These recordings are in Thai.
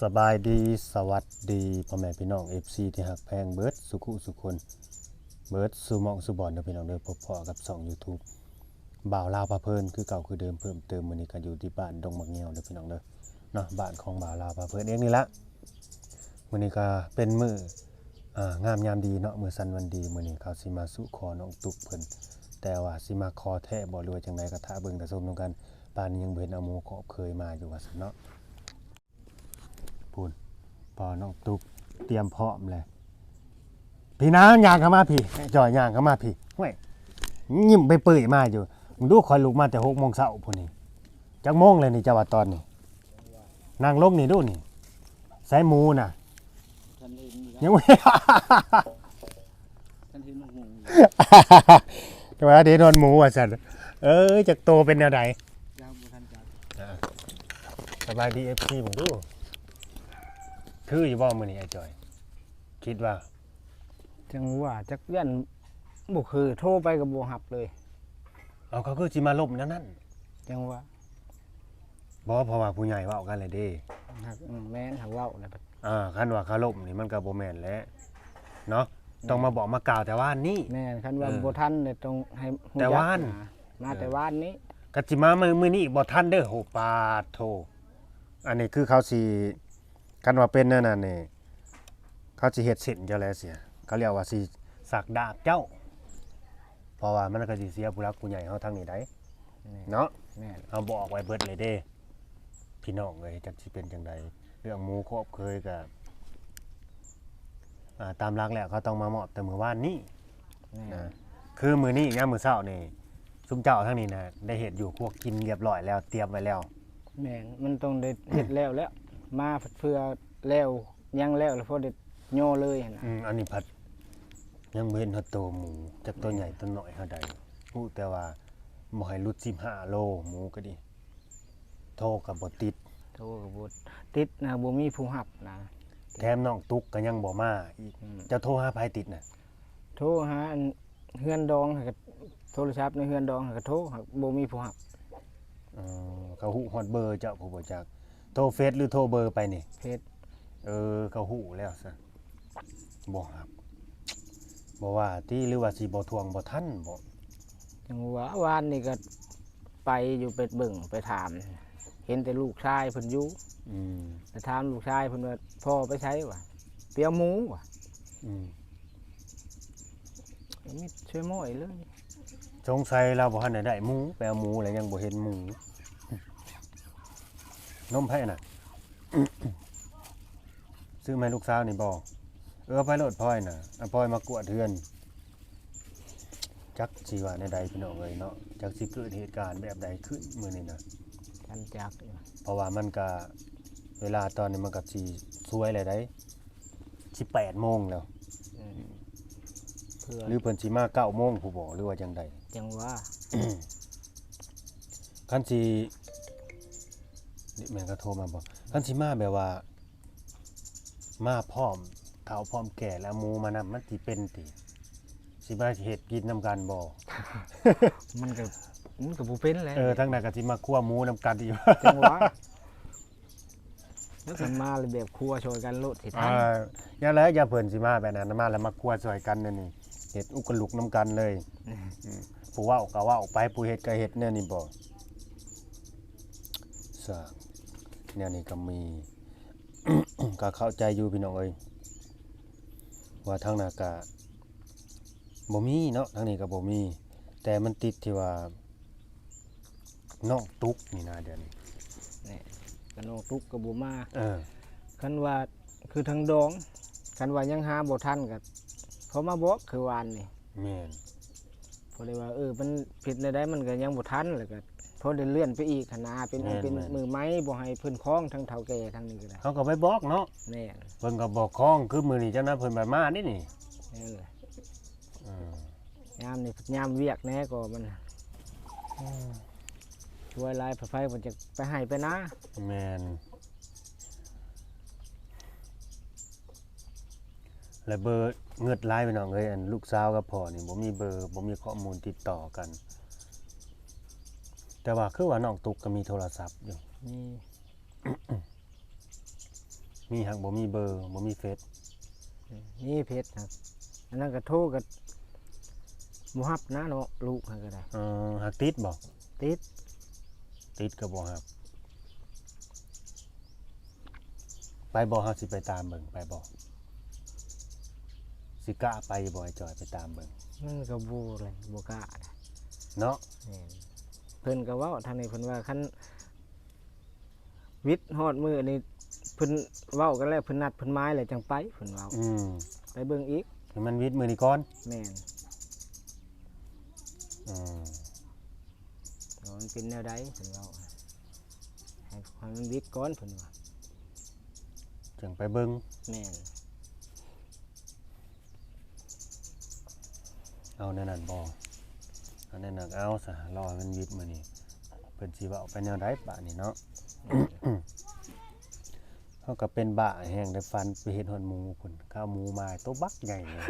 สบายดีสวัสดีพ่อแม่พี่น้อง FC ที่ฮักแพงเบิร์ดสุขุสุคนเบิร์ดสุหมองสุบอนเด้อพี่น้องเด้อพบพอกับช่อง YouTube บ่าวลาวพาเพลินคือเก่าคือเดิมเพิ่มเติมมื้อนี้ก็อยู่ที่บ้านดงมักเงียวเด้อพี่น้องเด้อเนาะบ้านของบ่าวลาวพาเพลินเองนี่ละมื้อนี้ก็เป็นมื้องามยามดีเนาะมื้อสันวันดีมื้อนี้เขาสิมาสู่ขอน้องตุกเพิ่นแต่ว่าสิมาขอแท้บ่หรือว่าจังไดก็ท่าเบิ่งท่าชมนำกันป่านนี้ยังบ่เห็นเอาหมู่ขอบเคยมาอยู่ว่าซั่นเนาะพูนพอน้องตุกเตรียมพร้อมเลยพี่น้าย่างเข้ามาพี่จ่อยย่างเข้ามาพี่ห้วยยิ้มไปเปื่อยมาอยู่มึงดูคอยลุกมาแต่6 โมงเช้าพุ่นนี่จักโมงเลยนี่เจ้าว่าตอนนี้นั่งลงนี่ดูนี่ใส่หมูน่ะยังไม่ แต่ว่าเดี๋ยวนอนหมูว่าซั่นจักโตเป็นแนวใดสบายดี FC ผมดูคืออยู่บ่มื้อนี้ไอ้จอยคิดว่าจังว่าจักยันบ่คือโทรไปก็บ่รับเลยเอาเขาคือสิมาลบนั่น จังว่าบ่เพราะว่าผู้ใหญ่เว้ากันเลยเด้หักแม่นหักเว้าแล้วบัดคันว่าเขาลบนี่มันก็บ่แม่นแล้วเนาะต้องมาบอกมากล่าวแต่ว่านี่แม่นคันว่าบ่ทันเนี่ยต้องให้ฮู้แต่จักว่านมาแต่ว่านนี้ก็สิมามื้อนี้บ่ทันเด้อโหปาดโทอันนี้คือเขาสิคันว่าเป็นนั่นน่ะนี่เขาสิเฮ็ดเส้นเจ้าแล้วเสียเขาเรียกว่าสิสักดาบเจ้าเพราะว่ามันก็สิเสียผู้รักผู้ใหญ่เฮาทางนี้ได้เนาะแม่นเอาบอกไว้เบิดเลยเด้พี่น้องเอ้ยจักสิเป็นจังไดเรื่องหมู่ครอบเคยก็ตามหลักแล้วเขาต้องมามอบแต่มื้อวานนี้นะคือมื้อนี้ยามมื้อเช้านี่ซุมเจ้าทางนี้นะได้เฮ็ดอยู่พวกกินเรียบร้อยแล้วเตรียมไว้แล้วแม่นมันต้องได้เฮ็ดแล้วมาเพื่อแล้วยังแล้วพอได้ย่อเลยหั่นน่ะอันนี้ผัดยังบ่เห็นเฮาโตหมูจักตัวใหญ่ตัวน้อยเฮาใดฮู้แต่ว่าบ่ให้หลุด15 โลหมูก็ดีโทรก็บ่ติดโทรก็บ่ติดนะบ่มีผู้รับนะแถมน้องตุ๊กก็ยังบ่มาอีกจะโทรหาไผติดน่ะโทรหาอันเฮือนดองก็โทรศัพท์ในเฮือนดองก็โทรบ่มีผู้รับเขาฮู้ฮอดเบอร์เจ้าผู้บ่จักโทรเฟซหรือโทรเบอร์ไปนี่เพจเขาฮู้แล้วซะบ่ครับบ่ว่าที่หรือว่าสิบ่ทวงบ่ทันบ่จังว่าวานนี่ก็ไปอยู่ไปเบิ่งไปถามเห็นแต่ลูกชายเพิ่นอยู่แต่ถามลูกชายเพิ่นว่าพ่อไปใช้วะเปียวหมูวะมีช่วยม้อยเลยสงสัยเราบ่ทันได้หมูไปเอาหมูแล้วยังบ่เห็นหมูนมไผน่ะ ซื้อมาให้ลูกสาวนี่บ่ไปโลดพลอยน่ะเอาพลอยมากวดเฮือนจักสิว่าในใดพี่น้องเอ้ยเนาะจักสิเกิดเหตุการณ์แบบใดขึ้นมื้อนี้น่ะกันจักเพราะว่ามันก็เวลาตอนนี้มันก็สิสวยแล้วได้18 โมงแล้วหรือเพิ่นสิมา9 โมงผู้บ่หรือว่าจังไดจังว่าคันสินี่แม่นก็โทรมาบ่คันสิมาแบบว่ามาพร้อมเฒ่าพร้อมแก่แล้วหมูมานำมันสิเป็นติสิมาเฮ็ดกินนำกันบ่ มันก็บ่เป็นแหละทั้งนั้นก็สิมาคั่วหมูนำกันอีกจังว่าแล้วก็มาเลยแบบครัวช่วยกันโลดสิทันอย่าแล้วอย่าเพิ่นสิมาแบบนั้นมาแล้วมาคั่วช่วยกันนี่เฮ็ดอุกลุกนำกันเลยผู้เว้าก็เว้าไปผู้เฮ็ดก็เฮ็ดแนวนี้บ่ซะแนวนี้ก็มี ก็เข้าใจอยู่พี่น้องเอ้ยว่าทางนั้นก็บ่มีเนาะทางนี้ก็บ่มีแต่มันติดที่ว่าน้องตุ๊กนี่นะเดี๋ยวนี้นี่ก็น้องตุ๊กก็บ่มาคันว่าคือทางดองคันว่ายังหาบ่ทันก็เขามาบอกคือวานนี่แม่นพอได้ว่ามันผิดได้มันก็ยังบ่ทันแล้วก็พอได้เลื่อนไปอีกขนาเป็นมือไม้บ่ให้เพิ่นคล้องทั้งเฒ่าแก่ทั้งนี้ก็ได้เขาก็ไปบอกเนาะแม่นเพิ่นก็บอกคล้องคือมื้อนี้เจ้านั้นเพิ่นมานี่นี่นั่นแหละยามนี่ยามเวียกแน่ก็มันช่วยลายไฟเพิ่นจะไปให้ไปนะแม่นแล้วเบอร์เงิดหลายพี่น้องเอ้ยอันลูกสาวกับพ่อนี่บ่มีเบอร์บ่มีข้อมูลติดต่อกันแต่ว่าคือว่าน้องตุ๊กก็มีโทรศัพท์อยู่ มีหักบ่มีเบอร์บ่มีเฟซ นี่เพชรครับอันนั้นก็โทรกับบ่ฮับนะเนาะลูกให้ก็ได้ หักติดบ่ ติด ติดก็บ่หักไปบ่เฮาสิไปตามเบิ่งไปบ่สิกล้าไปบ่ไอ้จอยไปตามเบิ่ง มันก็บ่เลยบ่กล้านะ เนาะ แม่นเพิ่นก็เว้าทางนี้เพิ่นว่าคันวิทย์ฮอดมื้อนี่เพิ่นเว้ากันแล้วเพิ่นนัดเพิ่นหมายแล้วจังไปเพิ่นเว้าไปเบิ่งอีก ให้มันวิทย์มื้อนี้ก่อน แม่น อืม ว่ามันเป็นแนวใดเพิ่นเว้าให้มันวิทย์ก่อนเพิ่นว่า จึงไปเบิ่ง แม่น เอาแนวนั้นบ่เอาแนวนั้นเอาซะรอให้มันวิทย์มื้อนี้เพิ่นสิเว้าไปแนวใดบาดนี้เนาะ เฮาก็เป็นบ้าแฮงได้ฟันไปเฮ็ดฮอดหมูพุ่นข้าวหมูมาตัวบักใหญ่เลย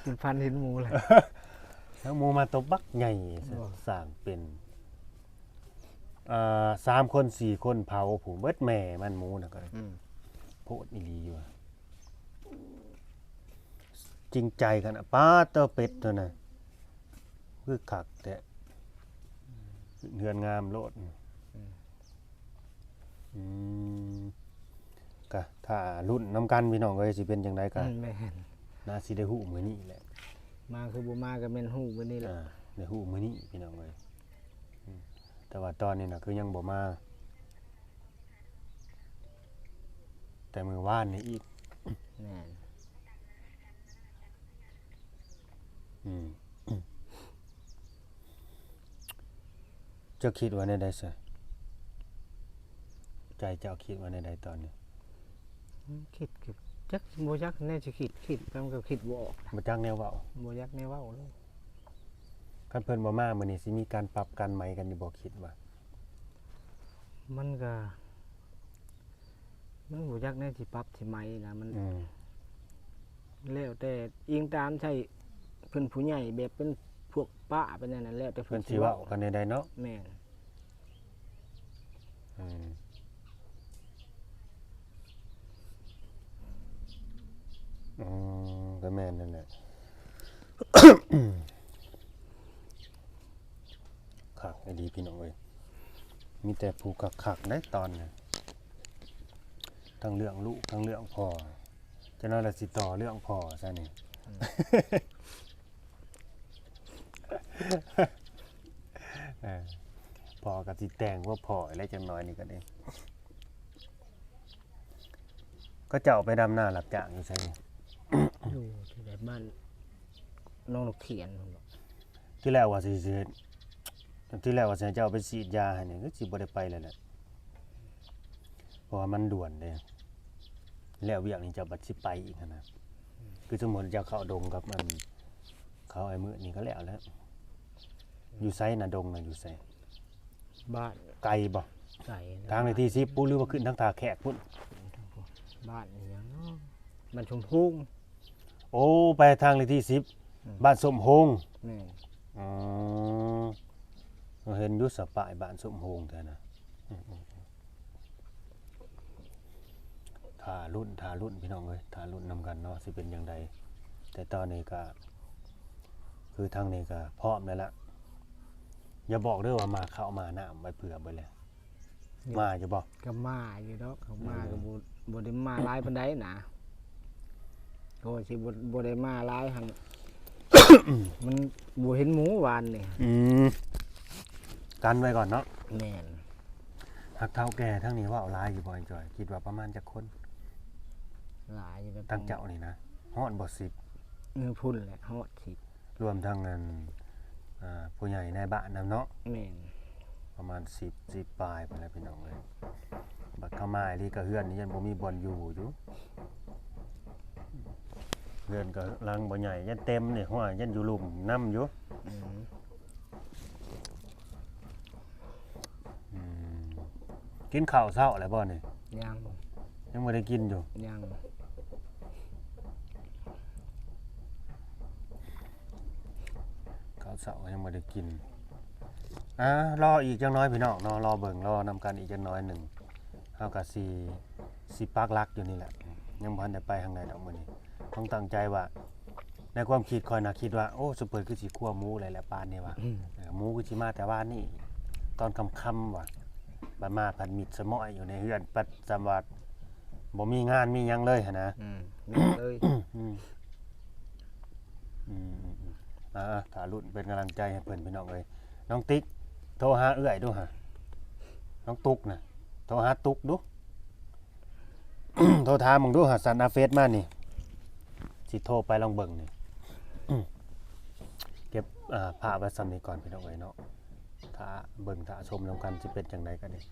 เป็นพันเห็นหมูเลย ข้าวหมูมาตัวบักใหญ่ โอ้ สร้างเป็น3คน4คนเผาผู้เบิดแม่มันหมูน่ะก็โพดอีหลีอยู่อะจริงใจกันอะป้าเตอเป็ดตัวน่ะคือคักแต่เฮือนงามโลดก็ถ้ารุ่นน้ำกันพี่น้องเอ้ยสิเป็นจังไดก็ แม่น น่าสิได้ฮู้มื้อนี้แหละ มาคือบ่มาก็แม่นฮู้มื้อนี้แหละ ได้ฮู้มื้อนี้พี่น้องเอ้ยแต่ว่าตอนนี้น่ะคือยังบ่มาแต่มื้อวานนี่อีก แม่น อืมเจ้าคิดว่าในใดซะใจเจ้าคิดว่าในใดตอนนี้ คิดจักบ่จักแน่สิคิดมันก็คิดบ่ออก บ่จักแนวเว้า บ่จักแน่เว้าเลย คันเพิ่นบ่มามื้อนี้สิมีการปรับกันใหม่กันอยู่บ่คิดว่า มันก็มันบ่จักแน่สิปรับสิใหม่นะมันแล้วแต่อิงตามใช่เพิ่นผู้ใหญ่แบบเป็นพวกป้าเป็นนั่นนแล้วแต่ เพิ่นสิเว้ากันในใดเนาะ แม่น ก็แม่นนั่นแหละ คักไอ้ดีพี่น้องเอ้ยมีแต่ผู้คักๆได้ตอนน่ะทั้งเรื่องลูกทั้งเรื่องพ่อจะน้อยละสิต่อเรื่องพ่อซะนี่ พ่อก็สิแต่งว่าพ่ออะไรจังน้อยนี่ก็ได้ก็เจ้าไปดำนารับจ้างอยู่ไสนี่ อยู่ที่ไหนบ้านน้องนกเขียนผมบอก ที่แรกว่าสิเฮ็ดที่แรกว่าสิให้เจ้าไปฉีดยาให้นี่ก็สิบ่ได้ไปแล้วแหละเพราะว่ามันด่วนเด้แล้วเวียกนี่เจ้าบัดสิไปอีกหั้นนะคือสมมุติเจ้าเข้าดงกับมันเขาไอ้มื้อนี่ก็แล้วอยู่ไสน่ะดงน่ะอยู่ไส บ้าน ไกลบ่ ไก่ ทางในที่10ปุหรือว่าขึ้นทางตาแขกพุ่น บ้านนี่ยังเนาะบ้านชมพูง โอ้ไปทางเลขที่10บ้านสมโฮง แม่น อ๋อเห็นอยู่สปายบ้านสมโฮงแท้นะถ้ารุ่นพี่น้องเอ้ยถ้ารุ่นนำกันเนาะสิเป็นจังไดแต่ตอนนี้ก็คือทางนี้ก็พร้อมแล้วล่ะอย่าบอกเด้อว่ามาเข้ามาน้ำไว้เผื่อเบิดแล้วมาอยู่บ่ ก็มาอยู่ดอกเขามาก็บ่ได้มาหลายปานใดนะก็สิบ่ได้มาหลายหั่น มันบ่เห็นหมูหวานนี่ กันไว้ก่อนเนาะ แม่น หักเฒ่าแก่ทั้งนี้ว่าเอาหลายอยู่บ่ไอ้จอยคิดว่าประมาณจักคน หลายอยู่แบบ ตั้งเจ้านี่นะฮอดบ่10 พุ่นแหละฮอดสิ รวมทั้งเงินผู้ใหญ่ในบ้านนำเนาะ แม่น ประมาณ10ปลายไปแล้วพี่น้องเลยบัดเข้ามาอีหลีก็เฮือนนี่ยังบ่มีบ่อนอยู่เฮือนก็หลังบ่ใหญ่ยันเต็มนี่หัวยันอยู่หลุมน้ำอยู่กินข้าวเช้าแล้วบ่นี่ ยัง ยังบ่ได้กินอยู่ ยัง ข้าวเช้าก็ยังบ่ได้กินรออีกจังน้อยพี่น้องเนาะรอเบิ่งรอนำกันอีกจังน้อยหนึ่งเฮาก็สิ สิปักหลักอยู่นี่แหละยังบ่ทันได้ไปทางใดดอกมื้อนี้ต้องตั้งใจว่าในความคิดคอยน่ะคิดว่าโอ้ซุเปอร์คือสิคั่วหมูหลายๆปานนี่ว่าหมูคือสิมาแต่ว่านี่ตอนค่ำๆว่ะบัดมาพันมิดสมอยอยู่ในเฮือนปัดจำว่าบ่มีงานมีหยังเลยหั่นนะ มีเลย อืมถ้ารุ่นเป็นกำลังใจให้เพิ่นพี่น้องเอ้ยน้องติ๊กโทรหาเอื้อยดูฮะน้องตุ๊กน่ะโทรหาตุ๊กดู โทรถามมึงดูหาสันอาเฟซมานี่สิโทรไปลองเบิ่งนี่ เก็บภาพไว้ซ้ำนี้ก่อนพี่น้องเอ้ยเนาะถ้าเบิ่งถ้าชมนำกันสิเป็นจังไดกันนี่